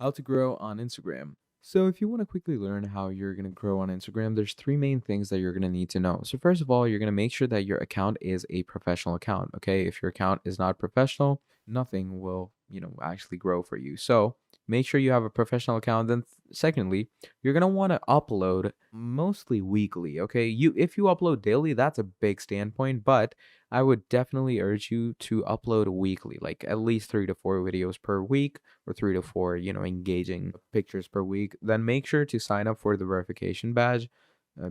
How to grow on Instagram. So if you want to quickly learn how you're going to grow on Instagram, there's three main things that you're going to need to know. So first of all, you're going to make sure that your account is a professional account, okay? If your account is not professional, nothing will, actually grow for you. So make sure you have a professional account. Then secondly, you're going to want to upload mostly weekly, okay? If you upload daily, that's a big standpoint, but I would definitely urge you to upload weekly, like at least 3 to 4 videos per week or 3 to 4, engaging pictures per week. Then make sure to sign up for the verification badge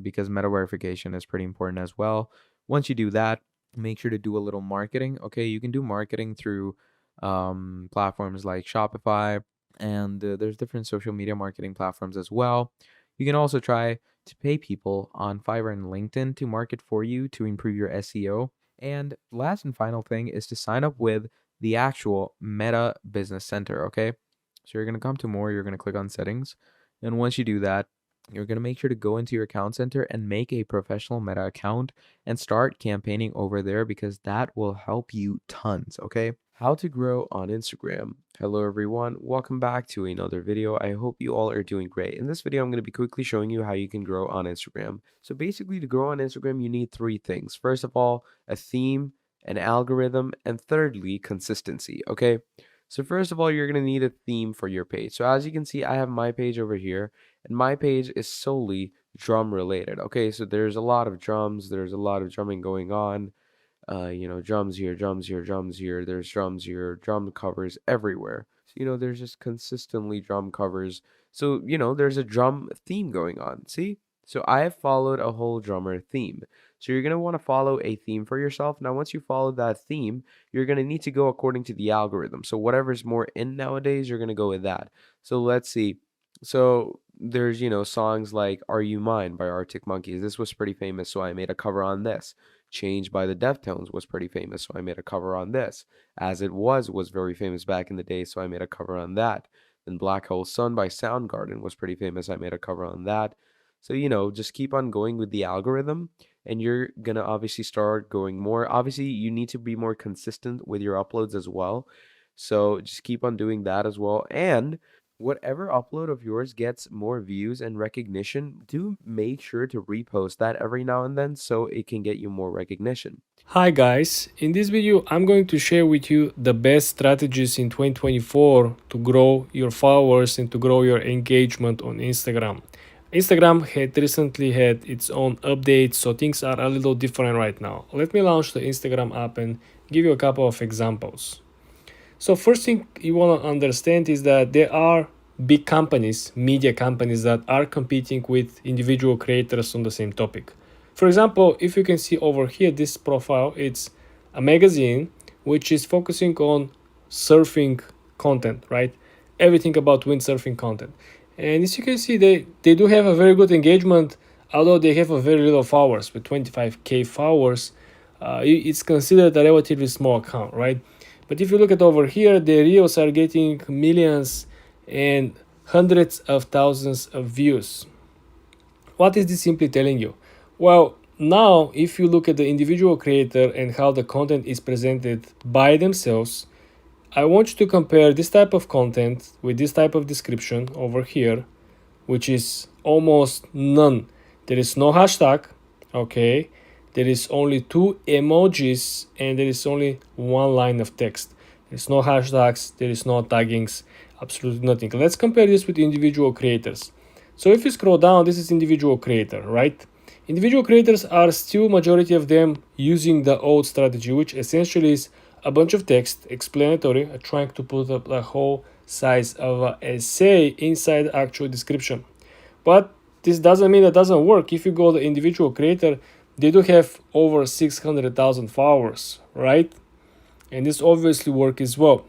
because meta verification is pretty important as well. Once you do that, make sure to do a little marketing. Okay, you can do marketing through platforms like Shopify, and there's different social media marketing platforms as well. You can also try to pay people on Fiverr and LinkedIn to market for you to improve your SEO. And last and final thing is to sign up with the actual Meta Business Center, okay? So you're going to come to more, you're going to click on settings. And once you do that, you're going to make sure to go into your account center and make a professional Meta account and start campaigning over there because that will help you tons, okay? How to grow on Instagram. Hello everyone, welcome back to another video. I hope you all are doing great. In this video, I'm going to be quickly showing you how you can grow on Instagram. So basically to grow on Instagram, you need three things. First of all, a theme, an algorithm, and thirdly, consistency, okay? So first of all, you're going to need a theme for your page. So as you can see, I have my page over here, and my page is solely drum related. Okay, so there's a lot of drums, there's a lot of drumming going on. Drums here, drums here, drums here, there's drums here, drum covers everywhere. So, there's just consistently drum covers. So, there's a drum theme going on. See? So I have followed a whole drummer theme. So you're going to want to follow a theme for yourself. Now, once you follow that theme, you're going to need to go according to the algorithm. So whatever's more in nowadays, you're going to go with that. So let's see. So there's, songs like Are You Mine by Arctic Monkeys. This was pretty famous, so I made a cover on this. Change by the Deftones was pretty famous, so I made a cover on this. As It Was very famous back in the day, so I made a cover on that. Then Black Hole Sun by Soundgarden was pretty famous. I made a cover on that. So, just keep on going with the algorithm and you're going to obviously start going more. Obviously, you need to be more consistent with your uploads as well. So just keep on doing that as well. And whatever upload of yours gets more views and recognition, do make sure to repost that every now and then so it can get you more recognition. Hi guys, in this video I'm going to share with you the best strategies in 2024 to grow your followers and to grow your engagement on Instagram. Instagram had recently had its own updates, so things are a little different right now. Let me launch the Instagram app and give you a couple of examples. So first thing you want to understand is that there are big companies, media companies that are competing with individual creators on the same topic. For example, if you can see over here, this profile, it's a magazine which is focusing on surfing content, right? Everything about windsurfing content. And as you can see, they do have a very good engagement, although they have a very little followers. With 25k followers, it's considered a relatively small account, right? But if you look at over here, the reels are getting millions and hundreds of thousands of views. What is this simply telling you? Well, now if you look at the individual creator and how the content is presented by themselves, I want you to compare this type of content with this type of description over here, which is almost none. There is no hashtag, okay? There is only 2 emojis and there is only 1 line of text. There is no hashtags, there is no taggings, absolutely nothing. Let's compare this with individual creators. So if you scroll down, this is individual creator, right? Individual creators are still majority of them using the old strategy, which essentially is a bunch of text, explanatory, trying to put up a whole size of an essay inside the actual description. But this doesn't mean it doesn't work. If you go to the individual creator, they do have over 600,000 followers, right? And this obviously works as well.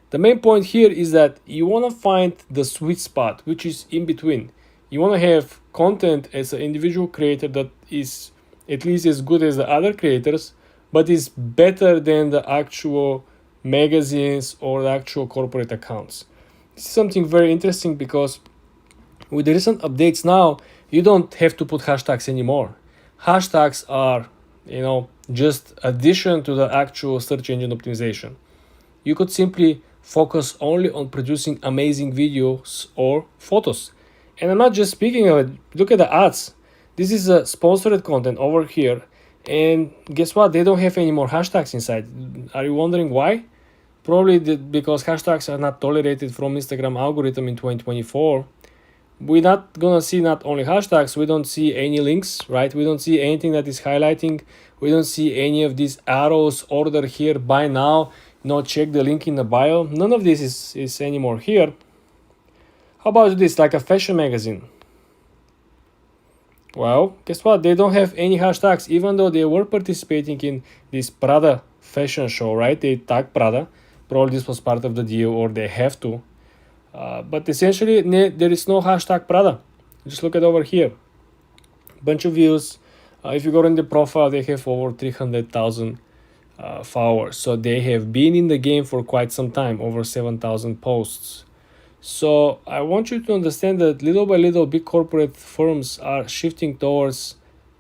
The main point here is that you want to find the sweet spot, which is in between. You want to have content as an individual creator that is at least as good as the other creators, but is better than the actual magazines or the actual corporate accounts. This is something very interesting because with the recent updates now, you don't have to put hashtags anymore. Hashtags are, just addition to the actual search engine optimization. You could simply focus only on producing amazing videos or photos. And I'm not just speaking of it, look at the ads. This is a sponsored content over here. And guess what? They don't have any more hashtags inside. Are you wondering why? Probably because hashtags are not tolerated from Instagram algorithm in 2024. We're not gonna see not only hashtags, we don't see any links, right? We don't see anything that is highlighting. We don't see any of these arrows, order here, buy now, check the link in the bio. None of this is anymore here. How about this, like a fashion magazine? Well, guess what? They don't have any hashtags, even though they were participating in this Prada fashion show, right? They tag Prada. Probably this was part of the deal, or they have to. But essentially, there is no hashtag Prada. Just look at over here. Bunch of views. If you go in the profile, they have over 300,000 followers. So they have been in the game for quite some time, over 7,000 posts. So I want you to understand that little by little, big corporate firms are shifting towards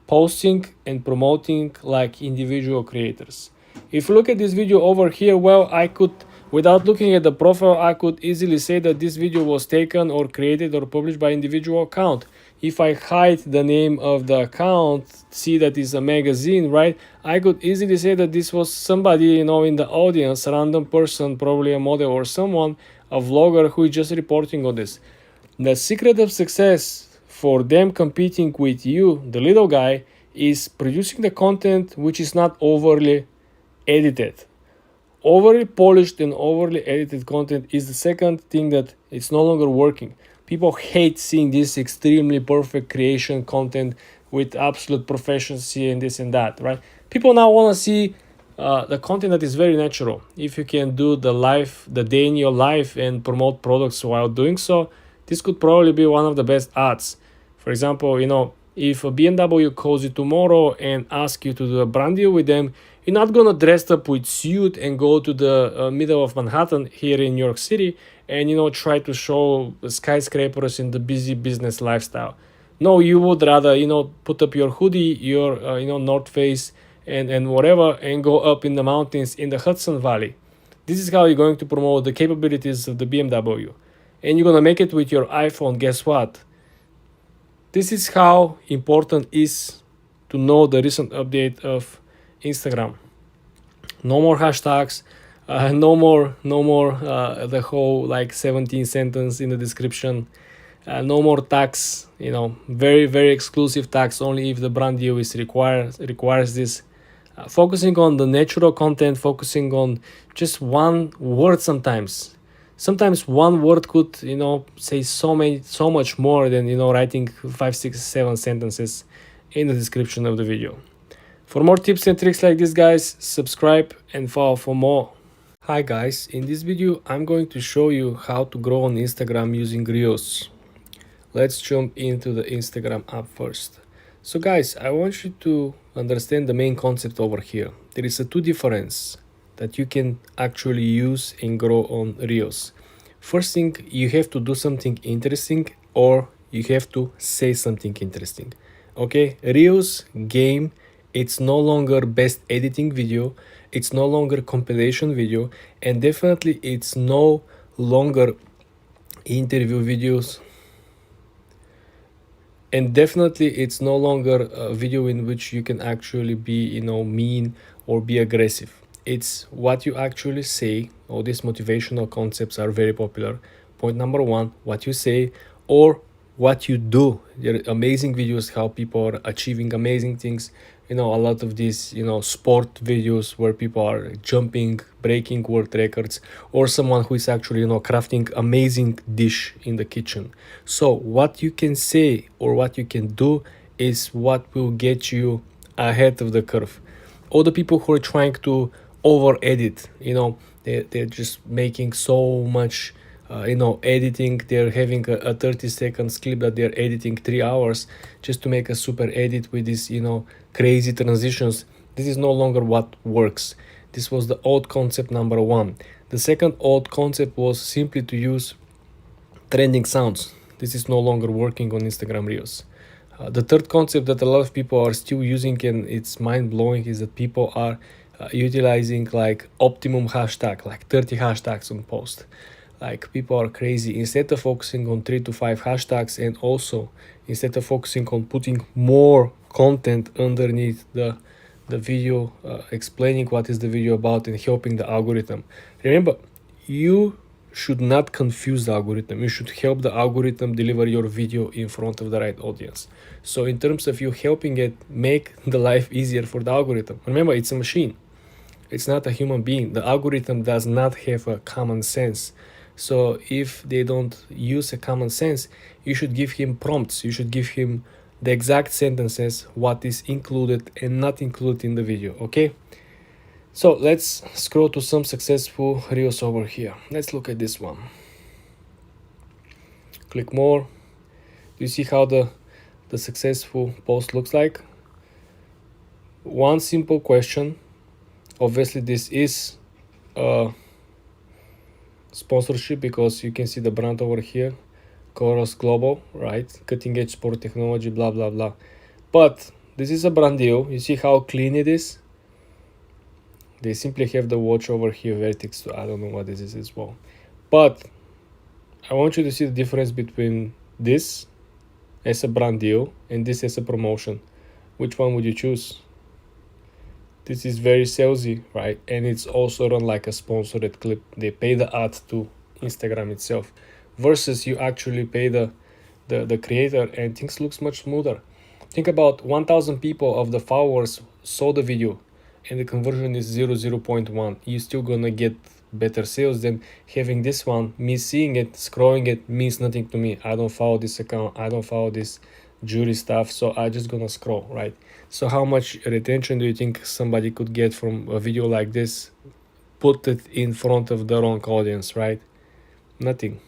posting and promoting like individual creators. If you look at this video over here, well, I could, without looking at the profile, I could easily say that this video was taken or created or published by individual account. If I hide the name of the account, see that it's a magazine, right? I could easily say that this was somebody, in the audience, a random person, probably a model or someone, a vlogger who is just reporting on this. The secret of success for them competing with you, the little guy, is producing the content which is not overly edited. Overly polished and overly edited content is the second thing that it's no longer working. People hate seeing this extremely perfect creation content with absolute proficiency and this and that, right? People now want to see the content that is very natural. If you can do the day in your life and promote products while doing so, this could probably be one of the best ads. For example, if a BMW calls you tomorrow and asks you to do a brand deal with them, you're not gonna dress up with suit and go to the middle of Manhattan here in New York City and try to show skyscrapers in the busy business lifestyle. No, you would rather put up your hoodie, your North Face, and whatever, and go up in the mountains in the Hudson Valley. This is how you're going to promote the capabilities of the BMW, and you're gonna make it with your iPhone. Guess what? This is how important is to know the recent update of Instagram. No more hashtags, no more the whole 17 sentence in the description, no more tags, very, very exclusive tags only if the brand deal requires this. Focusing on the natural content, focusing on just one word sometimes. Sometimes one word could, say so much more than, writing 5, 6, 7 sentences in the description of the video. For more tips and tricks like this, guys, subscribe and follow for more. Hi guys, in this video I'm going to show you how to grow on Instagram using Reels. Let's jump into the Instagram app first. So guys, I want you to understand the main concept over here. There is a two difference that you can actually use and grow on Reels. First thing, you have to do something interesting or you have to say something interesting. Okay, Reels game, it's no longer best editing video, it's no longer compilation video, and definitely it's no longer interview videos. And definitely it's no longer a video in which you can actually be, mean or be aggressive. It's what you actually say. All these motivational concepts are very popular. Point number one, what you say or what you do. There are amazing videos how people are achieving amazing things. A lot of these, sport videos where people are jumping, breaking world records, or someone who is actually, crafting amazing dish in the kitchen. So what you can say or what you can do is what will get you ahead of the curve. All the people who are trying to over edit, they're just making so much editing. They're having a 30 seconds clip that they're editing 3 hours just to make a super edit with these crazy transitions. This is no longer what works. This was the old concept number one. The second old concept was simply to use trending sounds. This is no longer working on Instagram Reels. The third concept that a lot of people are still using and it's mind-blowing is that people are utilizing like optimum hashtag, like 30 hashtags on post. Like people are crazy. Instead of focusing on 3 to 5 hashtags, and also instead of focusing on putting more content underneath the video, explaining what is the video about and helping the algorithm. Remember, you should not confuse the algorithm. You should help the algorithm deliver your video in front of the right audience. So in terms of you helping it make the life easier for the algorithm, remember, it's a machine. It's not a human being. The algorithm does not have a common sense. So if they don't use a common sense, you should give him prompts. You should give him the exact sentences, what is included and not included in the video, okay? So let's scroll to some successful reels over here. Let's look at this one. Click more. Do you see how the successful post looks like? One simple question. Obviously this is a sponsorship because you can see the brand over here, Chorus Global, right? Cutting edge sport technology, blah blah blah. But this is a brand deal. You see how clean it is? They simply have the watch over here, Vertex. I don't know what this is as well. But I want you to see the difference between this as a brand deal and this as a promotion. Which one would you choose? This is very salesy, right? And it's also run like a sponsored clip. They pay the ad to Instagram itself, versus you actually pay the creator, and things looks much smoother. Think about 1,000 people of the followers saw the video and the conversion is 0.1. You're still gonna get better sales than having this one. Me seeing it, scrolling it means nothing to me. I don't follow this account. I don't follow this jury stuff, so I just gonna scroll, right? So how much retention do you think somebody could get from a video like this? Put it in front of the wrong audience, right? Nothing.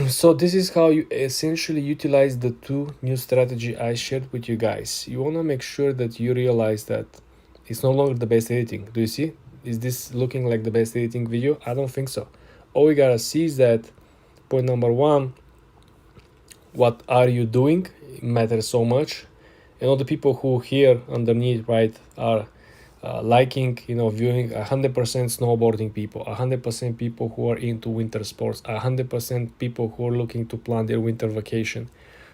So this is how you essentially utilize the two new strategy I shared with you guys. You want to make sure that you realize that it's no longer the best editing. Do you see? Is this looking like the best editing video? I don't think so. All we gotta see is that point number one, what are you doing matters so much. And all the people who here underneath, right, are liking, viewing 100% snowboarding people, 100% people who are into winter sports, 100% people who are looking to plan their winter vacation.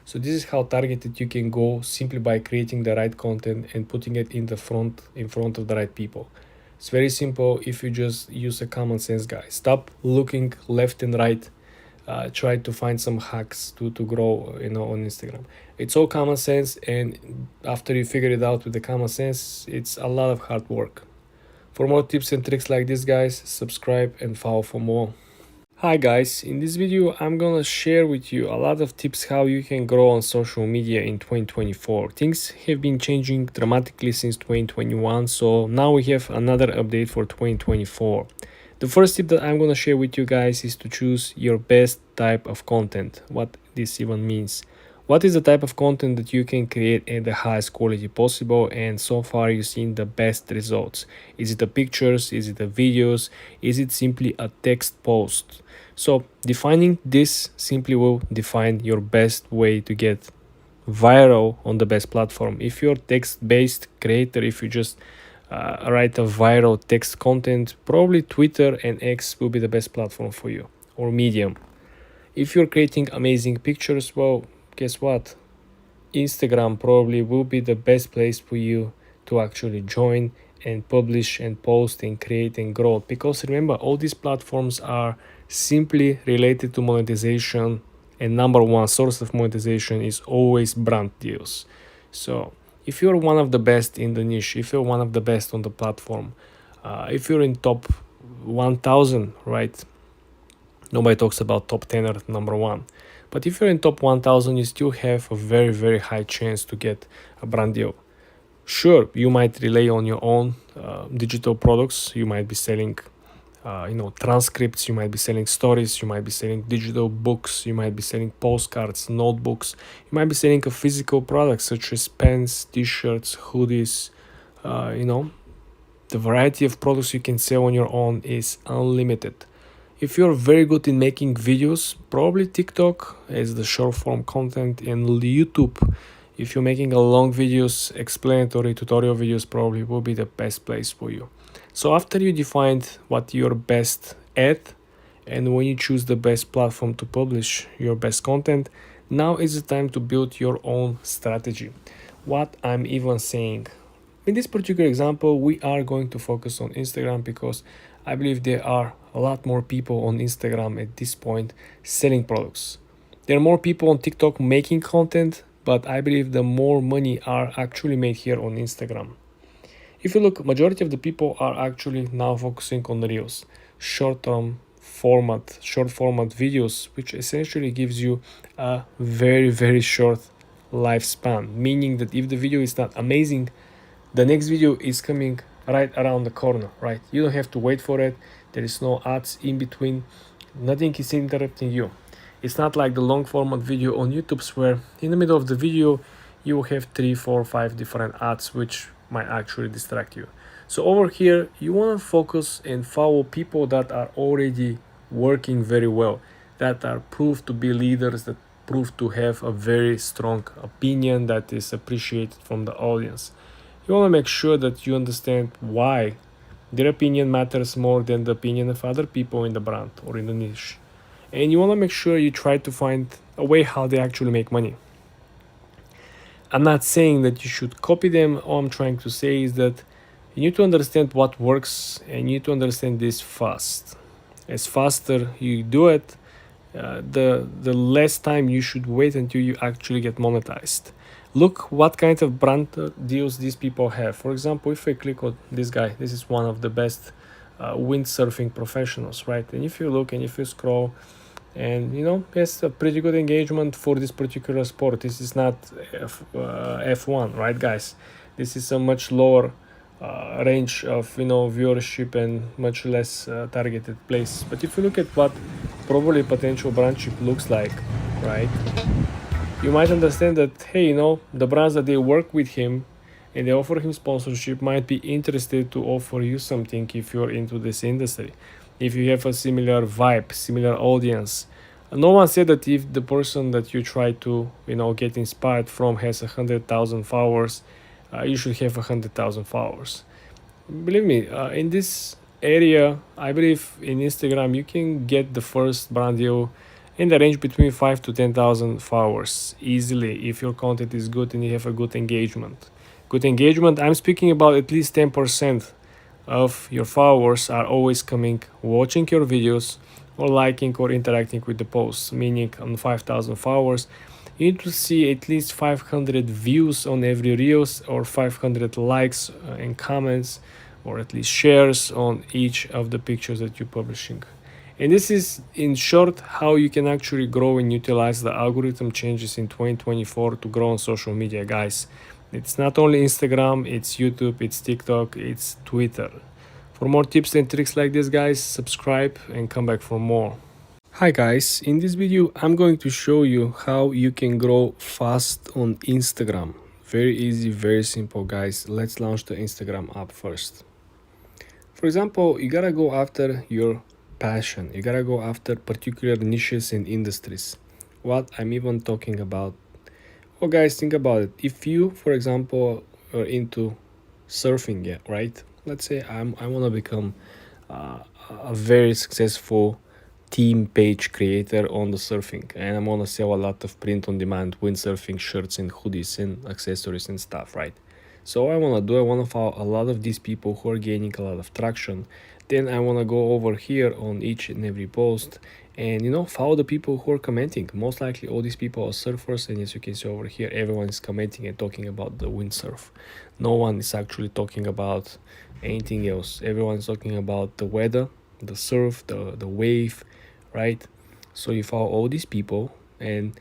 So this is how targeted you can go simply by creating the right content and putting it in front of the right people. It's very simple if you just use a common sense, guys. Stop looking left and right. Try to find some hacks to grow on Instagram. It's all common sense, and after you figure it out with the common sense, it's a lot of hard work. For more tips and tricks like this, guys, subscribe and follow for more. Hi guys, in this video I'm gonna share with you a lot of tips how you can grow on social media in 2024. Things have been changing dramatically since 2021, so now we have another update for 2024. The first tip that I'm going to share with you guys is to choose your best type of content. What this even means. What is the type of content that you can create at the highest quality possible, and so far you've seen the best results? Is it the pictures? Is it the videos? Is it simply a text post? So defining this simply will define your best way to get viral on the best platform. If you're text-based creator, if you just write a viral text content, probably Twitter and X will be the best platform for you, or Medium. If you're creating amazing pictures, well, guess what? Instagram probably will be the best place for you to actually join and publish and post and create and grow. Because remember, all these platforms are simply related to monetization, and number one source of monetization is always brand deals. So if you're one of the best in the niche, if you're one of the best on the platform, if you're in top 1000, right? Nobody talks about top 10 or number one. But if you're in top 1000, you still have a very, very high chance to get a brand deal. Sure, you might rely on your own digital products. You might be selling transcripts, you might be selling stories, you might be selling digital books, you might be selling postcards, notebooks, you might be selling a physical products such as pens, t-shirts, hoodies. The variety of products you can sell on your own is unlimited. If you're very good in making videos, probably TikTok as the short form content and YouTube If you're making a long videos, explanatory tutorial videos probably will be the best place for you. So after you defined what you're best at, and when you choose the best platform to publish your best content, now is the time to build your own strategy. What I'm even saying. In this particular example, we are going to focus on Instagram because I believe there are a lot more people on Instagram at this point selling products. There are more people on TikTok making content, but I believe the more money are actually made here on Instagram. If you look, majority of the people are actually now focusing on reels, short format videos, which essentially gives you a very short lifespan, meaning that if the video is not amazing, the next video is coming right around the corner, right? You don't have to wait for it. There is no ads in between. Nothing is interrupting you. It's not like the long format video on YouTube where in the middle of the video you will have 3, 4, 5 different ads which might actually distract you. So over here you want to focus and follow people that are already working very well, that are proved to be leaders, that prove to have a very strong opinion that is appreciated from the audience. You want to make sure that you understand why their opinion matters more than the opinion of other people in the brand or in the niche. And you want to make sure you try to find a way how they actually make money. I'm not saying that you should copy them. All I'm trying to say is that you need to understand what works and you need to understand this fast. As faster you do it, the less time you should wait until you actually get monetized. Look what kind of brand deals these people have. For example, if I click on this guy, this is one of the best windsurfing professionals, right? And if you look and if you scroll, and he has a pretty good engagement for this particular sport. This is not F1, right, guys? This is a much lower range of viewership and much less targeted place. But if you look at what probably potential brandship looks like, right, you might understand that hey, the brands that they work with him and they offer him sponsorship might be interested to offer you something if you're into this industry, if you have a similar vibe, similar audience. No one said that if the person that you try to get inspired from has 100,000 followers, you should have 100,000 followers. Believe me, in this area, I believe in Instagram you can get the first brand deal in the range between 5 to 10,000 followers easily if your content is good and you have a good engagement. Good engagement, I'm speaking about at least 10% of your followers are always coming, watching your videos or liking or interacting with the posts, meaning on 5,000 followers, you need to see at least 500 views on every reels or 500 likes and comments or at least shares on each of the pictures that you're publishing. And this is, in short, how you can actually grow and utilize the algorithm changes in 2024 to grow on social media, guys. It's not only Instagram, it's YouTube, it's TikTok, it's Twitter. For more tips and tricks like this, guys, subscribe and come back for more. Hi guys, in this video I'm going to show you how you can grow fast on Instagram. Very easy, very simple, guys. Let's launch the Instagram app first. For example, you gotta go after your passion. You gotta go after particular niches and industries. What I'm even talking about. Well, guys, think about it. If you, for example, are into surfing, yeah, right? Let's say I want to become a very successful team page creator on the surfing, and I'm gonna sell a lot of print on demand windsurfing shirts and hoodies and accessories and stuff, right? So I want to follow a lot of these people who are gaining a lot of traction. Then I want to go over here on each and every post and follow the people who are commenting. Most likely all these people are surfers, and as you can see over here, everyone is commenting and talking about the windsurf. No one is actually talking about anything else. Everyone is talking about the weather, the surf, the wave, right? So you follow all these people, and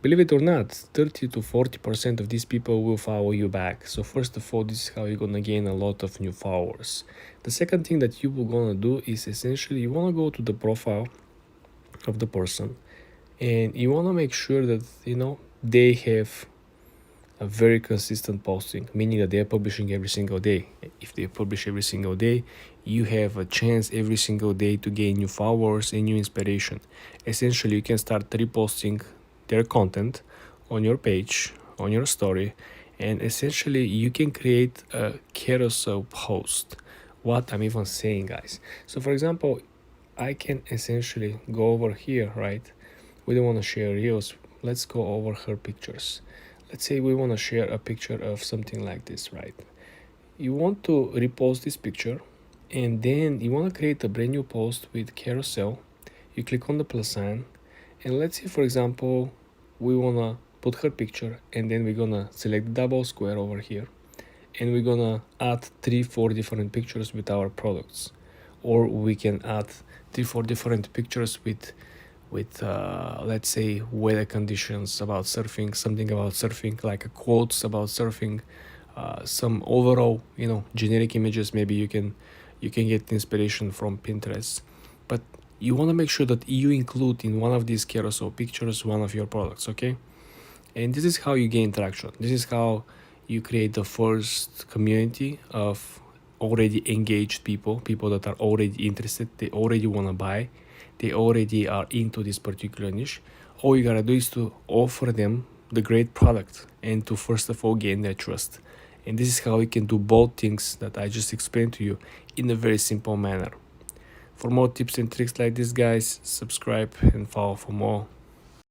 believe it or not, 30 to 40% of these people will follow you back. So first of all, this is how you're gonna gain a lot of new followers. The second thing that you will gonna do is essentially you wanna go to the profile of the person, and you wanna make sure that they have a very consistent posting, meaning that they're publishing every single day. If they publish every single day, you have a chance every single day to gain new followers and new inspiration. Essentially, you can start reposting their content on your page story, and essentially you can create a carousel post. What I'm even saying, guys. So for example, I can essentially go over here, right? We don't want to share reels. Let's go over her pictures. Let's say we want to share a picture of something like this, right? You want to repost this picture, and then you want to create a brand new post with carousel. You click on the plus sign, and let's say for example we want to put her picture, and then we're gonna select the double square over here, and we're gonna add 3-4 different pictures with our products. Or we can add 3-4 different pictures with let's say weather conditions about surfing, something about surfing, like a quotes about surfing, some overall generic images. Maybe you can get inspiration from Pinterest, but you want to make sure that you include in one of these carousel pictures one of your products, okay? And this is how you gain traction. This is how you create the first community of already engaged people that are already interested, they already want to buy, they already are into this particular niche. All you gotta do is to offer them the great product and to first of all gain their trust. And this is how you can do both things that I just explained to you in a very simple manner. For more tips and tricks like this, guys, subscribe and follow for more.